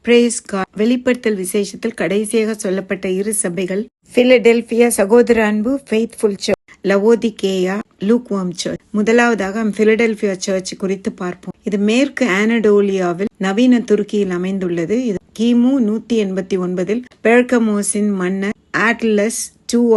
Brace God. வெளிப்படுத்தல் விசேஷத்தில் கடைசியாக சொல்லப்பட்ட இரு சபைகள் பிலடெல்பியா சகோதர அன்பு ஃபெய்த்ஃபுல் சர்ச், லவோதிகேயா லூக்வார்ம் சர்ச். முதலாவதாக பிலடெல்பியா சர்ச் குறித்து பார்ப்போம். இது மேற்கு ஆனடோலியாவில் நவீன துருக்கியில் அமைந்துள்ளது. இது கிமு 189 பெர்கமோஸின் மன்னர் ஆட்லஸ்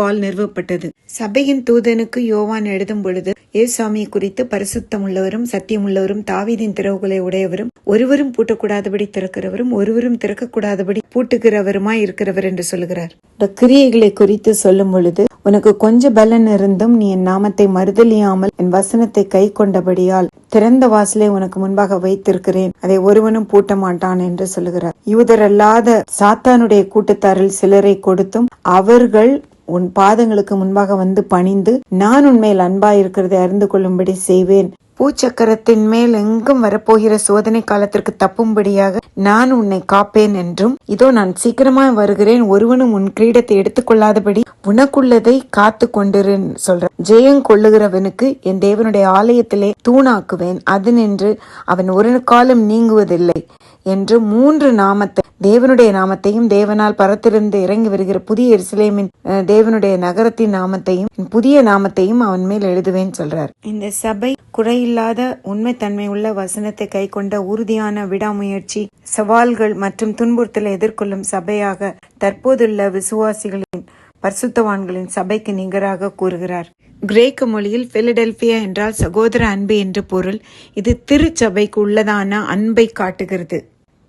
ஆல் நிறுவப்பட்டது. சபையின் தூதனுக்கு யோவான் எழுதும் பொழுது ஏசாமி குறித்து பரிசுத்தம் உள்ளவரும் சத்தியம் உள்ளவரும் தாவீதின் திறவுகளை உடையவரும் ஒருவரும் பூட்டக்கூடாதபடி திறக்கிறவரும் ஒருவரும் திறக்கக்கூடாதபடி பூட்டுகிறவருமாய் இருக்கிறவர் என்று சொல்லுகிறார். கிரியைகளை குறித்து சொல்லும் பொழுது, உனக்கு கொஞ்ச பலன் இருந்தும் நீ என் நாமத்தை மறுதலியாமல் என் வசனத்தை கை கொண்டபடியால் திறந்த வாசலை உனக்கு முன்பாக வைத்திருக்கிறேன், அதை ஒருவனும் பூட்ட மாட்டான் என்று சொல்லுகிறார். யூதரல்லாத சாத்தானுடைய கூட்டத்தாரில் சிலரை கொடுத்தும் அவர்கள் உன் பாதங்களுக்கு முன்பாக வந்து பணிந்து நான் உன்மேல் அன்பாயிருக்கிறதை அறிந்து கொள்ளும்படி செய்வேன். பூச்சக்கரத்தின் மேல் எங்கும் வரப்போகிற சோதனை காலத்திற்கு தப்பும்படியாக நான் உன்னை காப்பேன் என்றும், இதோ நான் சீக்கிரமாய் வருகிறேன், ஒருவனும் உன் கிரீடத்தை எடுத்துக்கொள்ளாதபடி உனக்குள்ளதை காத்து கொண்டிருன்னு சொல்ற. ஜெயம் கொள்ளுகிறவனுக்கு என் தேவனுடைய ஆலயத்திலே தூணாக்குவேன், அது நின்று அவன் ஒரு காலம் நீங்குவதில்லை என்று 3 நாமத்தை, தேவனுடைய நாமத்தையும் தேவனால் பரத்திலிருந்து இறங்கி வருகிற புதிய எருசலேமின் தேவனுடைய நகரத்தின் நாமத்தையும் புதிய நாமத்தையும் அவன் மேல் எழுதுவேன் சொல்றார். இந்த சபை குறையில்லாத உண்மைத்தன்மை உள்ள வசனத்தை கை கொண்ட உறுதியான விடாமுயற்சி, சவால்கள் மற்றும் துன்புறுத்தலை எதிர்கொள்ளும் சபையாக தற்போதுள்ள விசுவாசிகளின் பரிசுத்தவான்களின் சபைக்கு நிகராக கூறுகிறார். கிரேக்க மொழியில் பிலடெல்பியா என்றால் சகோதர அன்பு என்று பொருள். இது திருச்சபைக்கு உள்ளதான அன்பை காட்டுகிறது.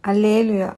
அல்லேலூயா.